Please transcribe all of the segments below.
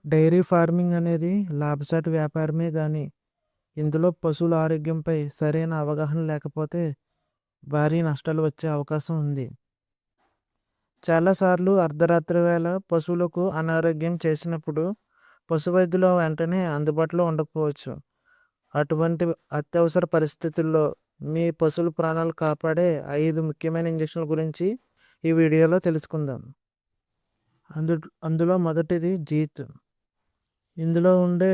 Dairy farming అనేది లాభసాటి వ్యాపారమే గాని ఇందులో పశువుల ఆరోగ్యంపై సరైన అవగాహన లేకపోతే భారీ నష్టాలు వచ్చే అవకాశం ఉంది. చాలాసార్లు అర్ధరాత్రి వేళ పశువులకు అనారోగ్యం చేసినప్పుడు పశువైద్యులు వెంటనే అందుబాటులో ఉండకపోవచ్చు. అటువంటి అత్యవసర పరిస్థితుల్లో మీ పశువుల ప్రాణాలు కాపాడే 5 ముఖ్యమైన ఇంజెక్షన్ల గురించి ఈ వీడియోలో తెలుసుకుందాం. అందులో మొదటిది జీత్. ఇందులో ఉండే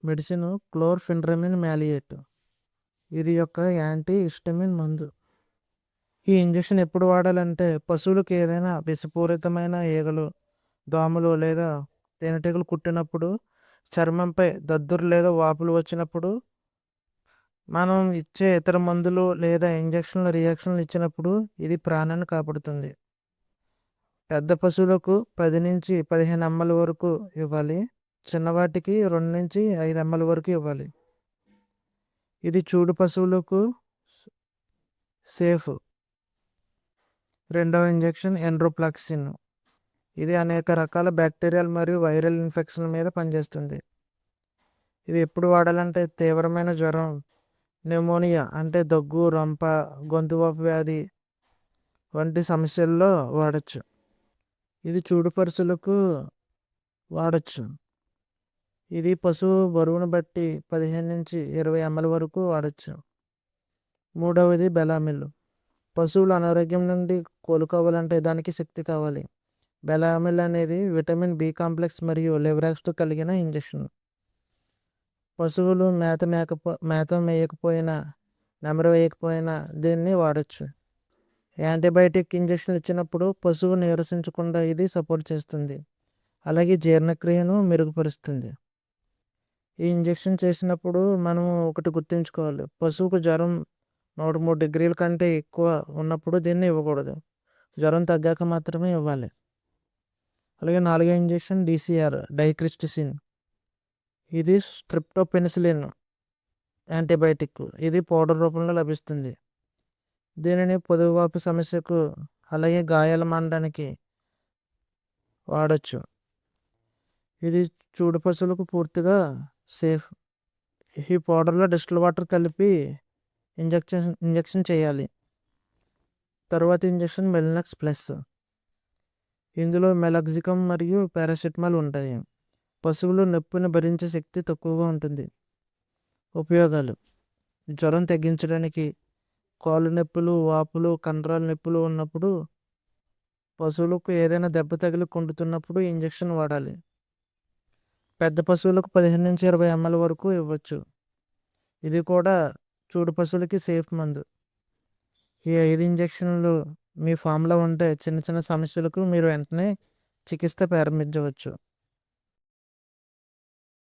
మెడిసిన్ క్లోర్ఫెన్రమిన్ మ్యాలియేట్. ఇది యొక్క యాంటీ హిస్టమిన్ మందు. ఈ ఇంజెక్షన్ ఎప్పుడు వాడాలంటే పశువులకు ఏదైనా విషపూరితమైన ఈగలు, దోమలు లేదా తేనెటీగలు కుట్టినప్పుడు, చర్మంపై దద్దురు లేదా వాపులు వచ్చినప్పుడు, మనం ఇచ్చే ఇతర మందులు లేదా ఇంజెక్షన్ల రియాక్షన్లు ఇచ్చినప్పుడు ఇది ప్రాణాన్ని కాపాడుతుంది. పెద్ద పశువులకు 10 నుంచి 15 ml వరకు ఇవ్వాలి. చిన్నవాటికి 2 నుంచి 5 ml వరకు ఇవ్వాలి. ఇది చూడు పశువులకు సేఫ్. రెండవ ఇంజెక్షన్ ఎండ్రోప్లాక్సిన్. ఇది అనేక రకాల బ్యాక్టీరియల్ మరియు వైరల్ ఇన్ఫెక్షన్ల మీద పనిచేస్తుంది. ఇది ఎప్పుడు వాడాలంటే తీవ్రమైన జ్వరం, న్యూమోనియా అంటే దగ్గు, రొంప, గొంతువాపు వ్యాధి వంటి సమస్యల్లో వాడచ్చు. ఇది చూడు పశువులకు వాడచ్చు. ఇది పశువు బరువును బట్టి 15 నుంచి 20 ml వరకు వాడచ్చు. మూడవది బెలామిల్. పశువుల అనారోగ్యం నుండి కోలుకోవాలంటే దానికి శక్తి కావాలి. బెలామిల్ అనేది విటమిన్ బి కాంప్లెక్స్ మరియు లివరాక్స్తో కలిగిన ఇంజెక్షన్. పశువులు మేత మేయకపోయినా, నెమరు వేయకపోయినా దీన్ని వాడచ్చు. యాంటీబయాటిక్ ఇంజెక్షన్ ఇచ్చినప్పుడు పశువు నీరసించకుండా ఇది సపోర్ట్ చేస్తుంది. అలాగే జీర్ణక్రియను మెరుగుపరుస్తుంది. ఈ ఇంజెక్షన్ చేసినప్పుడు మనం ఒకటి గుర్తుంచుకోవాలి. పశువుకు జ్వరం 103 degrees కంటే ఎక్కువ ఉన్నప్పుడు దీన్ని ఇవ్వకూడదు. జ్వరం తగ్గాక మాత్రమే ఇవ్వాలి. అలాగే 4వ ఇంజెక్షన్ డిసిఆర్ డైక్రిస్టిసిన్. ఇది స్ట్రిప్టోపెనిసిలిన్ యాంటీబయాటిక్. ఇది పౌడర్ రూపంలో లభిస్తుంది. దీనిని పొదుగువాపు సమస్యకు అలాగే గాయాల మానడానికి వాడచ్చు. ఇది చూడు పశువులకు పూర్తిగా సేఫ్. ఈ పౌడర్లో డిస్టిల్ వాటర్ కలిపి ఇంజెక్షన్ చేయాలి. తర్వాత ఇంజెక్షన్ మెల్నక్స్ ప్లస్. ఇందులో మెలాక్సికమ్ మరియు పారాసిటమాల్ ఉంటాయి. పశువులు నొప్పిని భరించే శక్తి తక్కువగా ఉంటుంది. ఉపయోగాలు: జ్వరం తగ్గించడానికి, కాళ్ళు నొప్పులు, వాపులు, కండరాల నొప్పులు ఉన్నప్పుడు, పశువులకు ఏదైనా దెబ్బ తగిలి కుంటున్నప్పుడు ఇంజెక్షన్ వాడాలి. పెద్ద పశువులకు 15 నుంచి 20 ml వరకు ఇవ్వచ్చు. ఇది కూడా చూడు పశువులకి సేఫ్ మందు. ఈ 5 ఇంజెక్షన్లు మీ ఫామ్లో ఉంటే చిన్న చిన్న సమస్యలకు మీరు వెంటనే చికిత్స ప్రారంభించవచ్చు.